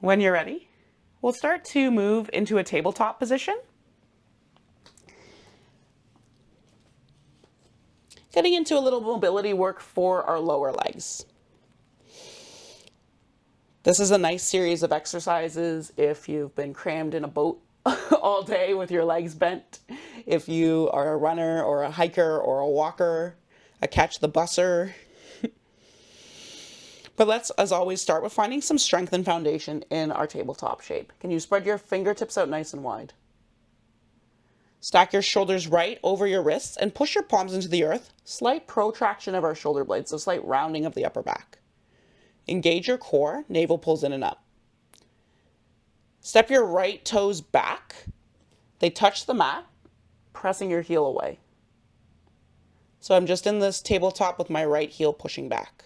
When you're ready, we'll start to move into a tabletop position. Getting into a little mobility work for our lower legs. This is a nice series of exercises if you've been crammed in a boat all day with your legs bent. If you are a runner or a hiker or a walker, a catch the busser. But let's, as always, start with finding some strength and foundation in our tabletop shape. Can you spread your fingertips out nice and wide? Stack your shoulders right over your wrists and push your palms into the earth. Slight protraction of our shoulder blades, so slight rounding of the upper back. Engage your core, navel pulls in and up. Step your right toes back. They touch the mat, pressing your heel away. So I'm just in this tabletop with my right heel pushing back.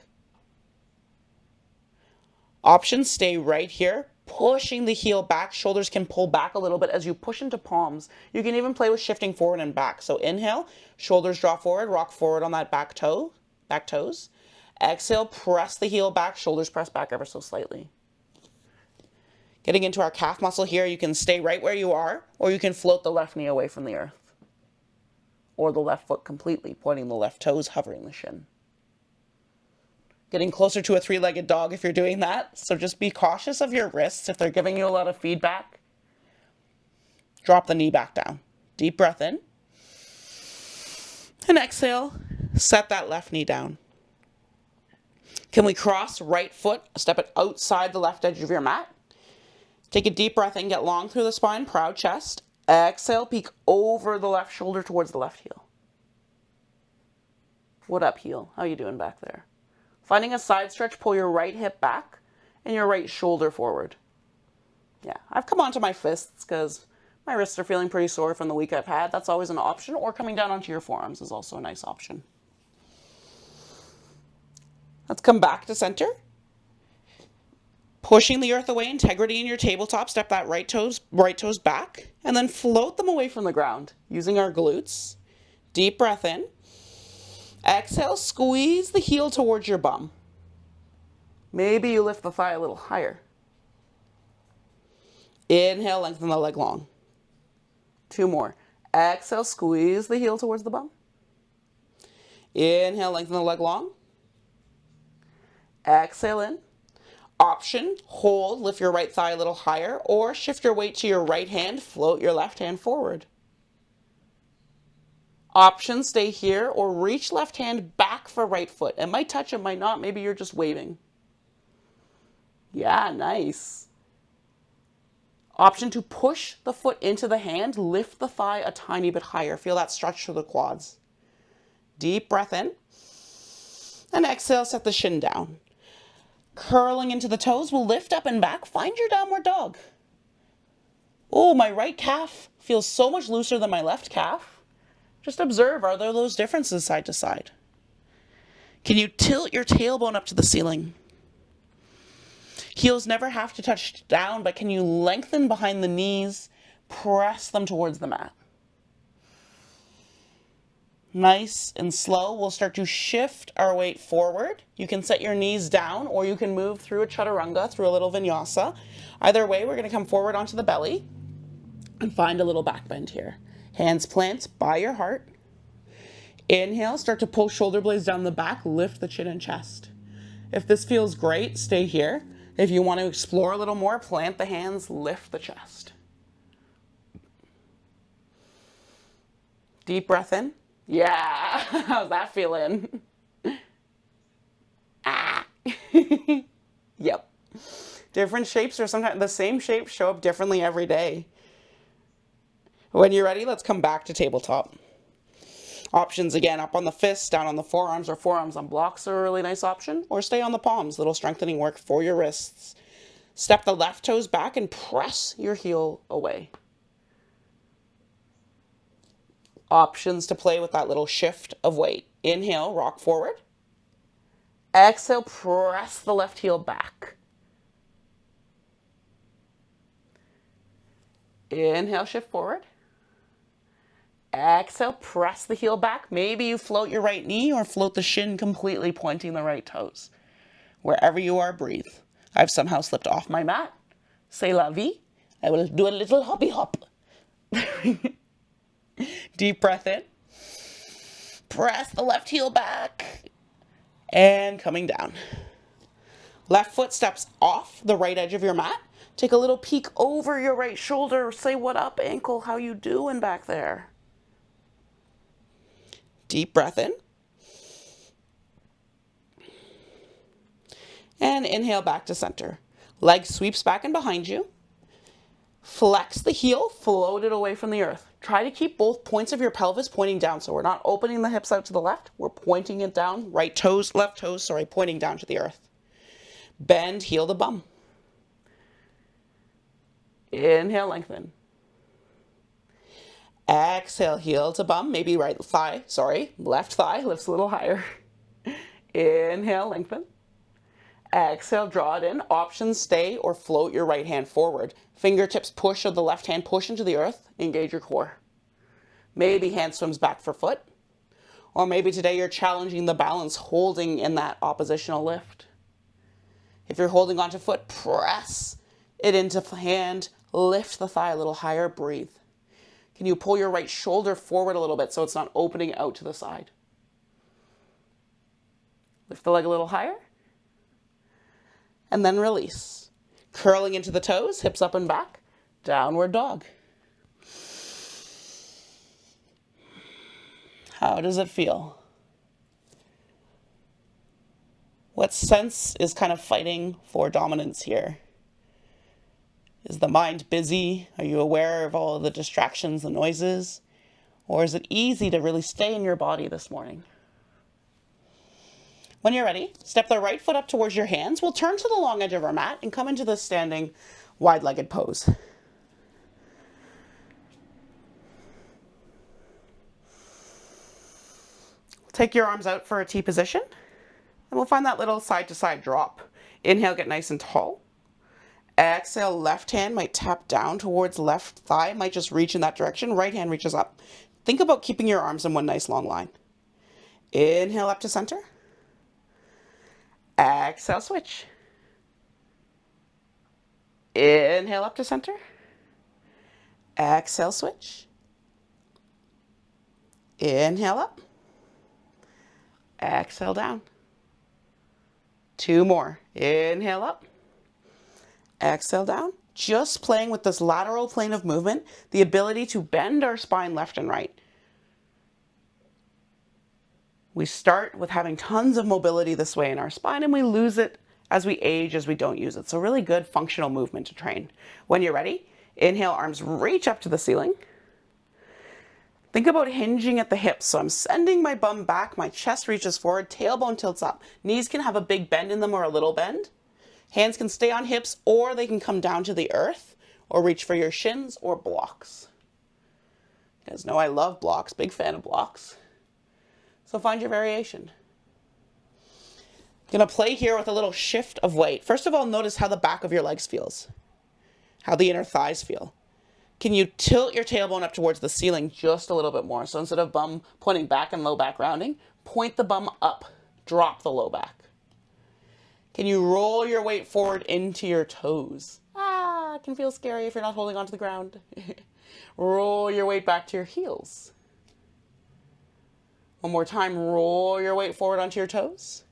Options, stay right here, pushing the heel back. Shoulders can pull back a little bit as you push into palms. You can even play with shifting forward and back. So inhale, shoulders draw forward, rock forward on that back toes. Exhale, press the heel back, shoulders press back ever so slightly. Getting into our calf muscle here, you can stay right where you are, or you can float the left knee away from the earth. Or the left foot completely, pointing the left toes, hovering the shin. Getting closer to a three-legged dog if you're doing that. So just be cautious of your wrists if they're giving you a lot of feedback. Drop the knee back down. Deep breath in. And exhale, set that left knee down. Can we cross right foot, step it outside the left edge of your mat? Take a deep breath in, get long through the spine, proud chest. Exhale, peek over the left shoulder towards the left heel. What up, heel? How you doing back there? Finding a side stretch, pull your right hip back and your right shoulder forward. Yeah, I've come onto my fists because my wrists are feeling pretty sore from the week I've had. That's always an option, or coming down onto your forearms is also a nice option. Let's come back to center. Pushing the earth away, integrity in your tabletop. Step that right toes back and then float them away from the ground using our glutes. Deep breath in. Exhale, squeeze the heel towards your bum. Maybe you lift the thigh a little higher. Inhale, lengthen the leg long. 2 more. Exhale, squeeze the heel towards the bum. Inhale, lengthen the leg long. Exhale in. Option, hold, lift your right thigh a little higher, or shift your weight to your right hand, float your left hand forward. Option, stay here or reach left hand back for right foot. It might touch, it might not. Maybe you're just waving. Yeah, nice. Option to push the foot into the hand, lift the thigh a tiny bit higher. Feel that stretch through the quads. Deep breath in. And exhale, set the shin down. Curling into the toes, we'll lift up and back. Find your downward dog. Oh, my right calf feels so much looser than my left calf. Just observe, are there those differences side to side? Can you tilt your tailbone up to the ceiling? Heels never have to touch down, but can you lengthen behind the knees, press them towards the mat? Nice and slow, we'll start to shift our weight forward. You can set your knees down, or you can move through a chaturanga, through a little vinyasa. Either way, we're going to come forward onto the belly and find a little back bend here. Hands plant by your heart. Inhale, start to pull shoulder blades down the back, lift the chin and chest. If this feels great, stay here. If you want to explore a little more, plant the hands, lift the chest. Deep breath in. Yeah, how's that feeling? Ah. Yep. Different shapes, or sometimes the same shapes show up differently every day. When you're ready, let's come back to tabletop. Options again, up on the fists, down on the forearms, or forearms on blocks are a really nice option, or stay on the palms, little strengthening work for your wrists. Step the left toes back and press your heel away. Options to play with that little shift of weight. Inhale, rock forward. Exhale, press the left heel back. Inhale, shift forward. Exhale, press the heel back. Maybe you float your right knee or float the shin completely, pointing the right toes. Wherever you are, breathe. I've somehow slipped off my mat. C'est la vie. I will do a little hoppy hop. Deep breath in. Press the left heel back. And coming down. Left foot steps off the right edge of your mat. Take a little peek over your right shoulder. Say, what up, ankle? How you doing back there? Deep breath in. And inhale back to center. Leg sweeps back and behind you. Flex the heel, float it away from the earth. Try to keep both points of your pelvis pointing down. So we're not opening the hips out to the left. We're pointing it down. Right toes, left toes, sorry, pointing down to the earth. Bend, heel to bum. Inhale, lengthen. Exhale, heel to bum. Maybe right thigh, sorry, left thigh lifts a little higher. Inhale, lengthen. Exhale, draw it in. Options, stay or float your right hand forward. Fingertips push of the left hand, push into the earth. Engage your core. Maybe hand swims back for foot. Or maybe today you're challenging the balance, holding in that oppositional lift. If you're holding onto foot, press it into hand. Lift the thigh a little higher. Breathe. Can you pull your right shoulder forward a little bit so it's not opening out to the side? Lift the leg a little higher. And then release. Curling into the toes, hips up and back. Downward dog. How does it feel? What sense is kind of fighting for dominance here? Is the mind busy? Are you aware of all of the distractions, the noises? Or is it easy to really stay in your body this morning? When you're ready, step the right foot up towards your hands. We'll turn to the long edge of our mat and come into the standing wide-legged pose. Take your arms out for a T position, and we'll find that little side-to-side drop. Inhale, get nice and tall. Exhale, left hand might tap down towards left thigh, might just reach in that direction. Right hand reaches up. Think about keeping your arms in one nice long line. Inhale up to center. Exhale, switch. Inhale up to center. Exhale, switch. Inhale up. Exhale down. Two more. Inhale up. Exhale down. Just playing with this lateral plane of movement, the ability to bend our spine left and right. We start with having tons of mobility this way in our spine, and we lose it as we age, as we don't use it. So really good functional movement to train. When you're ready, inhale, arms reach up to the ceiling. Think about hinging at the hips. So I'm sending my bum back, my chest reaches forward, tailbone tilts up. Knees can have a big bend in them or a little bend. Hands can stay on hips, or they can come down to the earth, or reach for your shins or blocks. You guys know I love blocks, big fan of blocks. So find your variation. Gonna play here with a little shift of weight. First of all, notice how the back of your legs feels, how the inner thighs feel. Can you tilt your tailbone up towards the ceiling just a little bit more? So instead of bum pointing back and low back rounding, point the bum up, drop the low back. Can you roll your weight forward into your toes? It can feel scary if you're not holding onto the ground. Roll your weight back to your heels. One more time, roll your weight forward onto your toes.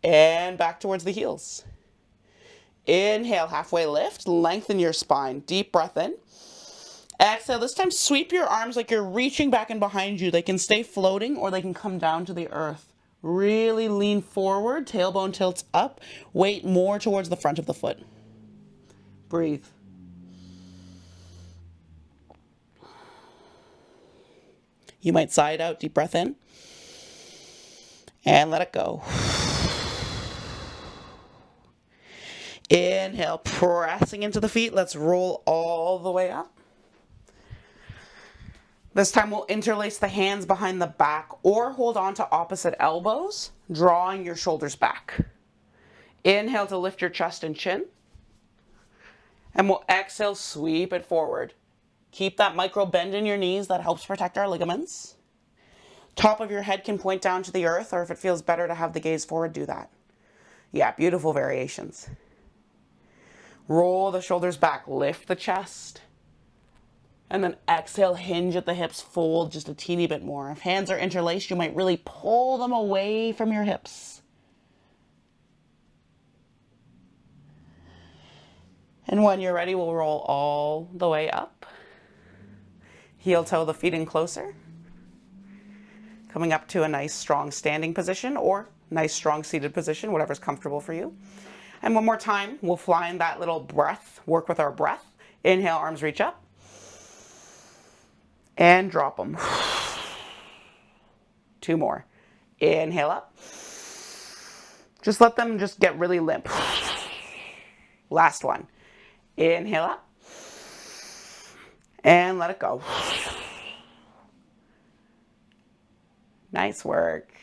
And back towards the heels. Inhale, halfway lift, lengthen your spine. Deep breath in. Exhale, this time sweep your arms like you're reaching back and behind you. They can stay floating or they can come down to the earth. Really lean forward, tailbone tilts up, weight more towards the front of the foot. Breathe. You might sigh it out, deep breath in, and let it go. Inhale, pressing into the feet. Let's roll all the way up. This time we'll interlace the hands behind the back or hold on to opposite elbows, drawing your shoulders back. Inhale to lift your chest and chin. And we'll exhale, sweep it forward. Keep that micro bend in your knees. That helps protect our ligaments. Top of your head can point down to the earth, or if it feels better to have the gaze forward, do that. Yeah, beautiful variations. Roll the shoulders back, lift the chest. And then exhale, hinge at the hips, fold just a teeny bit more. If hands are interlaced, you might really pull them away from your hips. And when you're ready, we'll roll all the way up. Heel toe the feet in closer. Coming up to a nice strong standing position or nice strong seated position, whatever's comfortable for you. And one more time, we'll fly in that little breath, work with our breath. Inhale, arms reach up. And drop them. 2 more. Inhale up. Just let them just get really limp. Last one. Inhale up. And let it go. Nice work.